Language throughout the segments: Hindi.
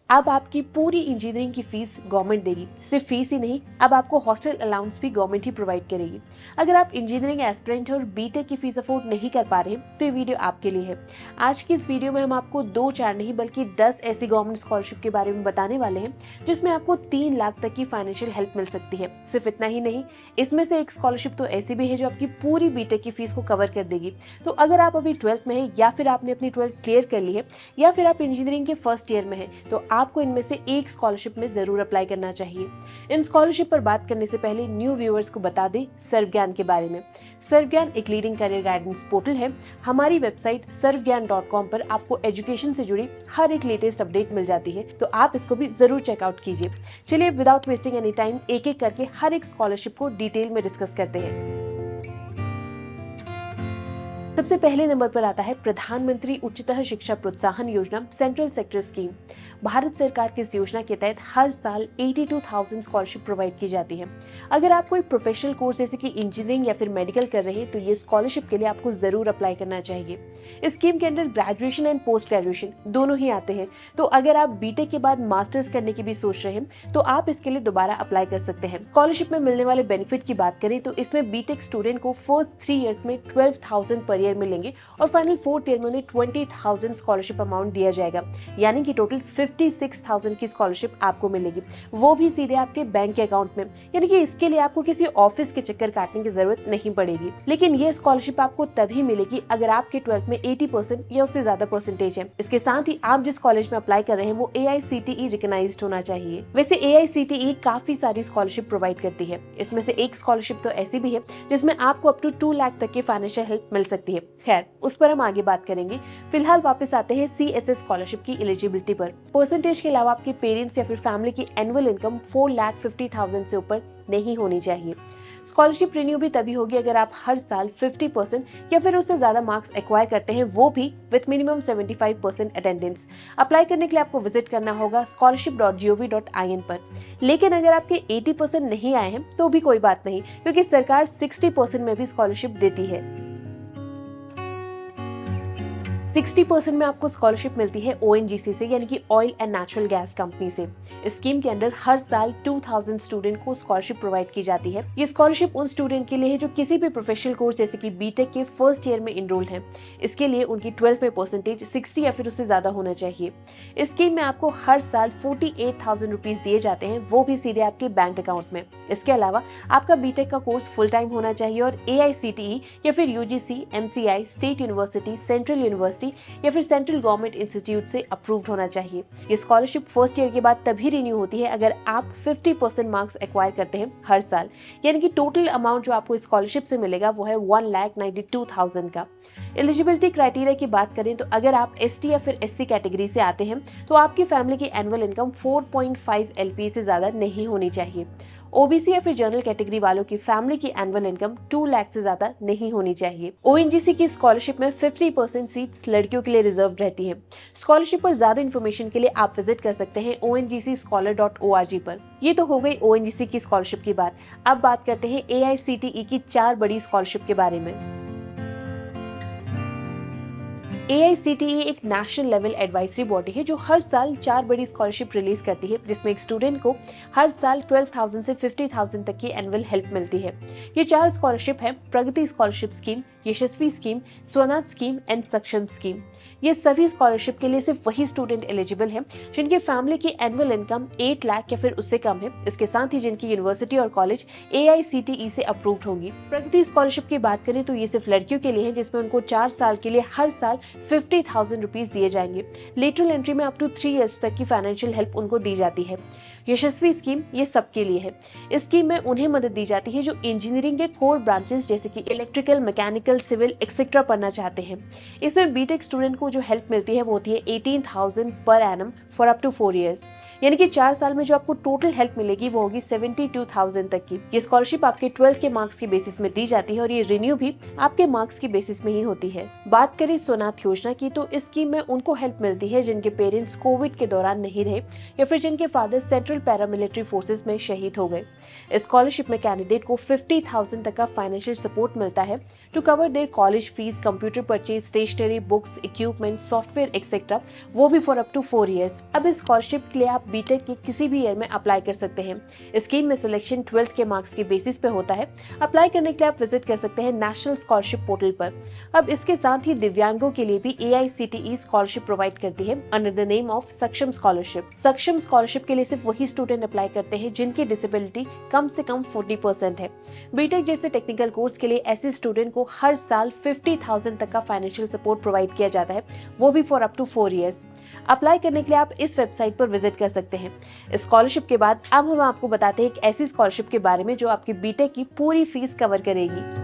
अब आपकी पूरी इंजीनियरिंग की फीस गवर्नमेंट देगी। सिर्फ फीस ही नहीं, अब आपको हॉस्टल अलाउंस भी गवर्नमेंट ही प्रोवाइड करेगी। अगर आप इंजीनियरिंग एस्पिरेंट हैं और बीटेक की फीस अफोर्ड नहीं कर पा रहे हैं तो ये वीडियो आपके लिए है। आज की इस वीडियो में हम आपको 2-4 नहीं बल्कि 10 ऐसी गवर्नमेंट स्कॉलरशिप के बारे में बताने वाले हैं जिसमें आपको 3 लाख तक की फाइनेंशियल हेल्प मिल सकती है। सिर्फ इतना ही नहीं, इसमें से एक स्कॉलरशिप तो ऐसी भी है जो आपकी पूरी बीटेक की फीस को कवर कर देगी। तो अगर आप अभी 12th में है या फिर आपने अपनी 12th क्लियर कर ली है या फिर आप इंजीनियरिंग के फर्स्ट ईयर में है तो आपको इनमें से एक स्कॉलरशिप में जरूर अप्लाई करना चाहिए। इन स्कॉलरशिप पर बात करने से पहले न्यू व्यूअर्स को बता दें सर्वज्ञान के बारे में। सर्वज्ञान एक लीडिंग करियर गाइडेंस पोर्टल है। हमारी वेबसाइट सर्वज्ञान.com पर आपको एजुकेशन से जुड़ी हर एक लेटेस्ट अपडेट मिल जाती है, तो आप इसको भी जरूर चेकआउट कीजिए। चलिए विदाउट वेस्टिंग एनी टाइम एक एक करके हर एक स्कॉलरशिप को डिटेल में डिस्कस करते हैं। सबसे पहले नंबर पर आता है प्रधानमंत्री उच्चतर शिक्षा प्रोत्साहन योजना सेंट्रल सेक्टर स्कीम। भारत सरकार की इस योजना के तहत हर साल 82,000 स्कॉलरशिप प्रोवाइड की जाती है। अगर आप कोई प्रोफेशनल कोर्स जैसे कि इंजीनियरिंग या फिर मेडिकल कर रहे हैं तो ये स्कॉलरशिप के लिए आपको जरूर अप्लाई करना चाहिए। इस स्कीम के अंदर ग्रेजुएशन एंड पोस्ट ग्रेजुएशन दोनों ही आते हैं, तो अगर आप बीटेक के बाद मास्टर्स करने की भी सोच रहे हैं तो आप इसके लिए दोबारा अप्लाई कर सकते हैं। स्कॉलरशिप में मिलने वाले बेनिफिट की बात करें तो इसमें बीटेक स्टूडेंट को फर्स्ट 3 ईयर्स में 12,000 पर ईयर मिलेंगे और फाइनल 4th ईयर में उन्हें 20,000 स्कॉलरशिप अमाउंट दिया जाएगा, यानी कि टोटल 56,000 की स्कॉलरशिप आपको मिलेगी, वो भी सीधे आपके बैंक के अकाउंट में। यानी कि इसके लिए आपको किसी ऑफिस के चक्कर काटने की जरूरत नहीं पड़ेगी। लेकिन ये स्कॉलरशिप आपको तभी मिलेगी अगर आपके 12th में 80% या उससे ज्यादा परसेंटेज है। इसके साथ ही आप जिस कॉलेज में अप्लाई कर रहे हैं वो AICTE रिकॉग्नाइज्ड होना चाहिए। वैसे AICTE काफी सारी स्कॉलरशिप प्रोवाइड करती है। इसमें से एक स्कॉलरशिप तो ऐसी भी है जिसमें आपको अप टू 2 लाख तक की फाइनेंशियल हेल्प मिल सकती है। खैर, उस पर हम आगे बात करेंगे। फिलहाल वापस आते हैं CSS स्कॉलरशिप की एलिजिबिलिटी पर। परसेंटेज के अलावा आपके पेरेंट्स या फिर फैमिली की एनुअल इनकम 4,50,000 से ऊपर नहीं होनी चाहिए। स्कॉलरशिप रिन्यू भी तभी होगी अगर आप हर साल 50% या फिर उससे ज्यादा मार्क्स एक्वायर करते हैं, वो भी विद मिनिमम 75% अटेंडेंस। अप्लाई करने के लिए आपको विजिट करना होगा scholarship.gov.in पर। लेकिन अगर आपके 80% नहीं आए हैं तो भी कोई बात नहीं, क्योंकि सरकार 60% में भी स्कॉलरशिप देती है। 60% में आपको स्कॉलरशिप मिलती है ONGC से, यानी कि oil and natural gas company से। इस स्कीम के अंदर हर साल 2,000 स्टूडेंट को स्कॉलरशिप प्रोवाइड की जाती है। ये स्कॉलरशिप उन स्टूडेंट के लिए है जो किसी भी प्रोफेशनल कोर्स जैसे कि बीटेक के फर्स्ट ईयर में इनरोल्ड हैं। इसके लिए उनकी 12th में परसेंटेज 60 या फिर उससे ज्यादा होना चाहिए। इस स्कीम में आपको हर साल 48,000 रुपीज दिए जाते हैं, वो भी सीधे आपके बैंक अकाउंट में। इसके अलावा आपका बीटेक का कोर्स फुल टाइम होना चाहिए और AICTE या फिर UGC, MCI, state university, central university या फिर सेंट्रल गवर्नमेंट इंस्टीट्यूट से अप्रूव्ड होना चाहिए। ये स्कॉलरशिप फर्स्ट ईयर के बाद तभी रिन्यू होती है अगर आप 50% मार्क्स एक्वायर करते हैं हर साल, यानी कि टोटल अमाउंट जो आपको स्कॉलरशिप से मिलेगा वो है 1,92,000 का। एलिजिबिलिटी क्राइटेरिया की बात करें तो अगर आप ST या फिर SC कैटेगरी से आते हैं तो आपकी फैमिली की एनुअल इनकम 4.5 LPA से ज्यादा नहीं होनी चाहिए। OBC या फिर जनरल कैटेगरी वालों की फैमिली की एनुअल इनकम 2 लाख से ज्यादा नहीं होनी चाहिए। ONGC की स्कॉलरशिप में 50% सीट्स लड़कियों के लिए रिजर्व रहती हैं। स्कॉलरशिप पर ज्यादा इन्फॉर्मेशन के लिए आप विजिट कर सकते हैं ONGCscholar.org पर। ये तो हो गई ONGC की स्कॉलरशिप की बात। अब बात करते हैं AICTE की 4 बड़ी स्कॉलरशिप के बारे में। AICTE एक नेशनल लेवल एडवाइजरी बॉडी है जो हर साल 4 बड़ी स्कॉलरशिप रिलीज करती है, जिसमें एक स्टूडेंट को हर साल 12,000 से 50,000 तक की एनुअल हेल्प मिलती है। ये 4 स्कॉलरशिप है: प्रगति scholarship scheme, Yashasvi scheme, Swanath scheme and सक्षम स्कीम। ये सभी स्कॉलरशिप के लिए सिर्फ वही स्टूडेंट एलिजिबल है जिनकी फैमिली की एनुअल इनकम 8 लाख या फिर उससे कम है। इसके साथ ही जिनकी यूनिवर्सिटी और कॉलेज AICTE से अप्रूव्ड होंगी। प्रगति स्कॉलरशिप की बात करें तो ये सिर्फ लड़कियों के लिए है, जिसमें उनको 4 साल के लिए हर साल 50,000 रुपीज दिए जाएंगे। लेटरल एंट्री में अप टू 3 इयर्स तक की फाइनेंशियल हेल्प उनको दी जाती है। यशस्वी स्कीम ये सबके लिए है। इस स्कीम में उन्हें मदद दी जाती है जो इंजीनियरिंग के कोर ब्रांचेस जैसे कि इलेक्ट्रिकल, मैकेनिकल, सिविल एक्सेट्रा पढ़ना चाहते हैं। इसमें बीटेक स्टूडेंट को जो हेल्प मिलती है वो होती है 18,000 per annum for up to 4 years. यानी कि 4 साल में जो आपको टोटल हेल्प मिलेगी वो होगी 72,000 तक की। ये स्कॉलरशिप आपके 12th के मार्क्स के बेसिस में दी जाती है और ये रिन्यू भी आपके मार्क्स की बेसिस में ही होती है। बात करें सोनाथ योजना की, तो इस स्कीम में उनको हेल्प मिलती है जिनके पेरेंट्स कोविड के दौरान नहीं रहे या फिर जिनके फादर सेंट्रल पैरामिलिट्री फोर्सेस में शहीद हो गए। स्कॉलरशिप में कैंडिडेट को 50,000 तक का फाइनेंशियल सपोर्ट मिलता है to cover their college fees, computer purchase, stationery, books, equipment, software etcetera, वो भी फॉर अप टू 4 इयर्स। अब इस स्कॉलरशिप के लिए आप बीटेक के किसी भी ईयर में अप्लाई कर सकते हैं। स्कीम में सिलेक्शन 12th के मार्क्स के बेसिस पे होता है। अप्लाई करने के लिए आप विजिट कर सकते हैं नेशनल स्कॉलरशिप पोर्टल पर। अब इसके साथ ही दिव्यांगों के लिए भी AICTE स्कॉलरशिप प्रोवाइड करती है अंडर द नेम ऑफ सक्षम स्कॉलरशिप। सक्षम स्कॉलरशिप के लिए सिर्फ वही स्टूडेंट अप्लाई करते हैं जिनकी डिसेबिलिटी कम से कम 40% है। बीटेक जैसे टेक्निकल कोर्स के लिए ऐसे स्टूडेंट को हर साल 50,000 तक का फाइनेंशियल सपोर्ट प्रोवाइड किया जाता है, वो भी for up to 4 years. Apply करने के लिए आप इस वेबसाइट पर विजिट कर सकते हैं। स्कॉलरशिप के बाद अब हम आपको बताते हैं एक ऐसी स्कॉलरशिप के बारे में जो आपकी बीटेक की पूरी फीस कवर करेगी।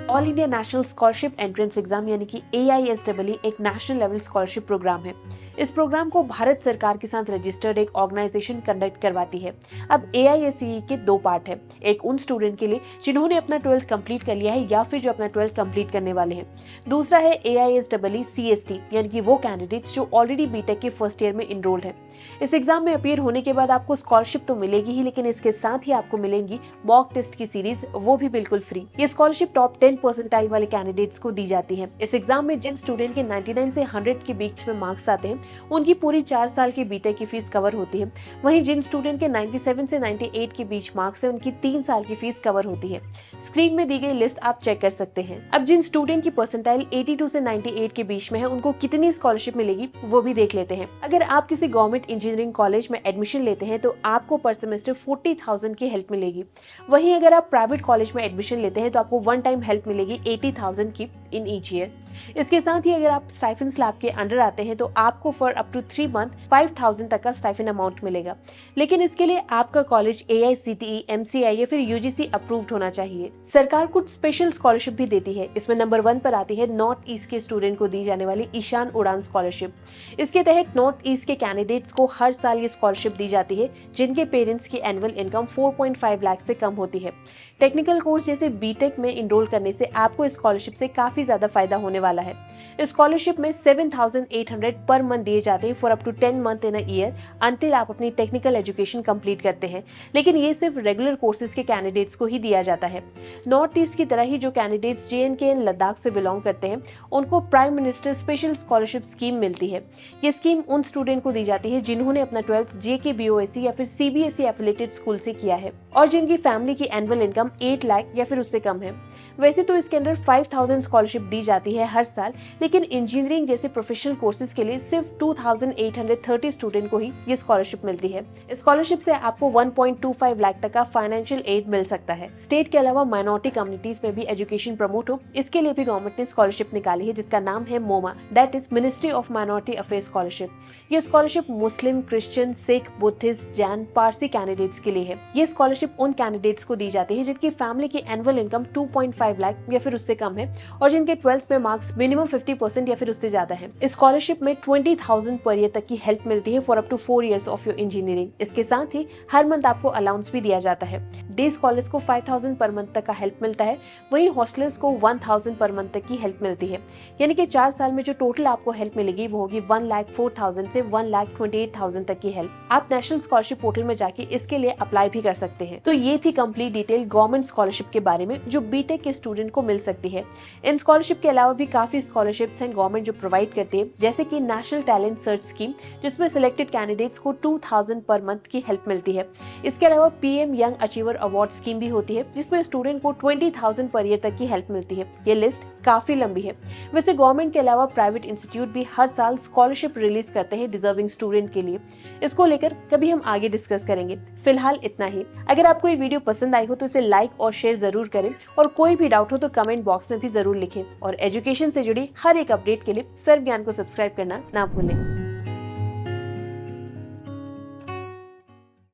All India national scholarship entrance exam यानी कि AISEE एक नेशनल लेवल स्कॉलरशिप प्रोग्राम है। इस प्रोग्राम को भारत सरकार के साथ रजिस्टर्ड एक ऑर्गेनाइजेशन कंडक्ट करवाती है। अब AISEE के 2 पार्ट है, एक उन स्टूडेंट के लिए जिन्होंने अपना 12th कंप्लीट कर लिया है या फिर जो अपना 12th कंप्लीट करने वाले हैं। दूसरा है AISEE CST यानी कि वो कैंडिडेट्स जो ऑलरेडी बीटेक के फर्स्ट ईयर में इनरोल्ड है। इस एग्जाम में अपीयर होने के बाद आपको स्कॉलरशिप तो मिलेगी ही, लेकिन इसके साथ ही आपको मिलेंगी मॉक टेस्ट की सीरीज, वो भी बिल्कुल फ्री। ये स्कॉलरशिप टॉप 10 परसेंटाइल वाले कैंडिडेट्स को दी जाती है। इस एग्जाम में जिन स्टूडेंट के 99 से 100 के बीच में मार्क्स आते हैं उनकी पूरी 4 साल की बीटेक की फीस कवर होती है। वहीं जिन स्टूडेंट के 97 से 98 के बीच मार्क्स है उनकी 3 साल की फीस कवर होती है। स्क्रीन में दी गई लिस्ट आप चेक कर सकते हैं। अब जिन स्टूडेंट की परसेंटाइल 82 से 98 के बीच में है उनको कितनी स्कॉलरशिप मिलेगी वो भी देख लेते हैं। अगर आप किसी गवर्नमेंट इंजीनियरिंग कॉलेज में एडमिशन लेते हैं तो आपको पर सेमेस्टर 40,000 की हेल्प मिलेगी। वहीं अगर आप प्राइवेट कॉलेज में एडमिशन लेते हैं तो आपको वन टाइम हेल्प मिलेगी 80,000 की इन ईच ईयर। इसके साथ ही अगर आप स्टाइफन स्लैब के अंडर आते हैं तो आपको फॉर अप टू 3 मंथ 5,000 तक का स्टाइफन अमाउंट मिलेगा, लेकिन इसके लिए आपका कॉलेज AICTE, MCI या फिर UGC अप्रूव्ड होना चाहिए। सरकार कुछ स्पेशल स्कॉलरशिप भी देती है। इसमें नंबर 1 पर आती है नॉर्थ ईस्ट के स्टूडेंट को दी जाने वाली ईशान उड़ान स्कॉलरशिप। इसके तहत नॉर्थ ईस्ट के कैंडिडेट्स को हर साल ये स्कॉलरशिप दी जाती है जिनके पेरेंट्स की एनुअल इनकम 4.5 लाख से कम होती है। टेक्निकल कोर्स जैसे बीटेक में इनरोल करने से आपको इस स्कॉलरशिप से काफी ज्यादा फायदा होने वाला है। इस स्कॉलरशिप में 7,800 पर मंथ दिए जाते हैं for up to 10 month in a year until आप अपनी टेक्निकल एजुकेशन कंप्लीट करते हैं, लेकिन ये सिर्फ रेगुलर कोर्सेज के कैंडिडेट्स को ही दिया जाता है। नॉर्थ ईस्ट की तरह ही जो कैंडिडेट्स JNK एंड लद्दाख से बिलोंग करते हैं उनको prime minister special scholarship scheme मिलती है। ये स्कीम उन स्टूडेंट को दी जाती है जिन्होंने अपना 12th JKBOSE या फिर CBSE एफिलिएटेड स्कूल से किया है और जिनकी फैमिली की एनुअल इनकम 8 लाख या फिर उससे कम है। वैसे तो इसके अंदर 5,000 स्कॉलरशिप दी जाती है हर साल, लेकिन इंजीनियरिंग जैसे प्रोफेशनल कोर्सेज के लिए सिर्फ 2,830 स्टूडेंट को ही ये स्कॉलरशिप मिलती है। स्कॉलरशिप से आपको 1.25 लाख तक का फाइनेंशियल एड मिल सकता है। स्टेट के अलावा माइनॉरिटी कम्युनिटीज में भी एजुकेशन प्रमोट हो, इसके लिए भी गवर्नमेंट ने स्कॉलरशिप निकाली है जिसका नाम है MoMA, that is ministry of minority affairs scholarship. ये scholarship Muslim, Christian, Sikh, Buddhist, Jain, Parsi candidates के लिए है। ये स्कॉलरशिप उन कैंडिडेट्स को दी जाती है जिनकी फैमिली की एनुअल इनकम 2.5 लाख या फिर उससे कम है और जिनके 12th में मार्क्स मिनिमम 50% या फिर उससे ज्यादा है। इस स्कॉलरशिप में 20,000 पर ईयर तक की हेल्प मिलती है for up to 4 years of your engineering. इसके साथ ही हर मंथ आपको अलाउंस भी दिया जाता है। डे स्कॉलर्स को 5,000 पर मंथ तक का हेल्प मिलता है, वहीं हॉस्टलर्स को 1,000 पर मंथ तक की हेल्प मिलती है। यानी कि 4 साल में जो टोटल आपको हेल्प मिलेगी वो होगी 1,04,000 से 1,28,000 तक की हेल्प। आप नेशनल स्कॉलरशिप पोर्टल में जाके इसके लिए अप्लाई भी कर सकते हैं। तो ये थी कंप्लीट डिटेल गवर्नमेंट स्कॉलरशिप के बारे में जो बीटेक के स्टूडेंट को मिल सकती है। इन स्कॉलरशिप के अलावा भी काफी स्कॉलरशिप्स हैं गवर्नमेंट जो प्रोवाइड करती है, जैसे कि नेशनल टैलेंट सर्च स्कीम जिसमें सिलेक्टेड कैंडिडेट्स को 2,000 पर मंथ की हेल्प मिलती है। इसके अलावा PM young achiever award scheme भी होती है जिसमें स्टूडेंट को 20,000 पर ईयर तक की हेल्प मिलती है। ये लिस्ट काफी लंबी है। वैसे गवर्नमेंट के अलावा प्राइवेट इंस्टीट्यूट भी हर साल स्कॉलरशिप रिलीज करते हैं डिजर्विंग स्टूडेंट के लिए। इसको लेकर कभी हम आगे डिस्कस करेंगे। फिलहाल इतना ही। अगर आपको ये वीडियो पसंद आई हो तो इसे लाइक और शेयर जरूर करें और कोई भी डाउट हो तो कमेंट बॉक्स में भी जरूर लिखें और एजुकेशन से जुड़ी हर एक अपडेट के लिए सर्व ज्ञान को सब्सक्राइब करना ना भूलें।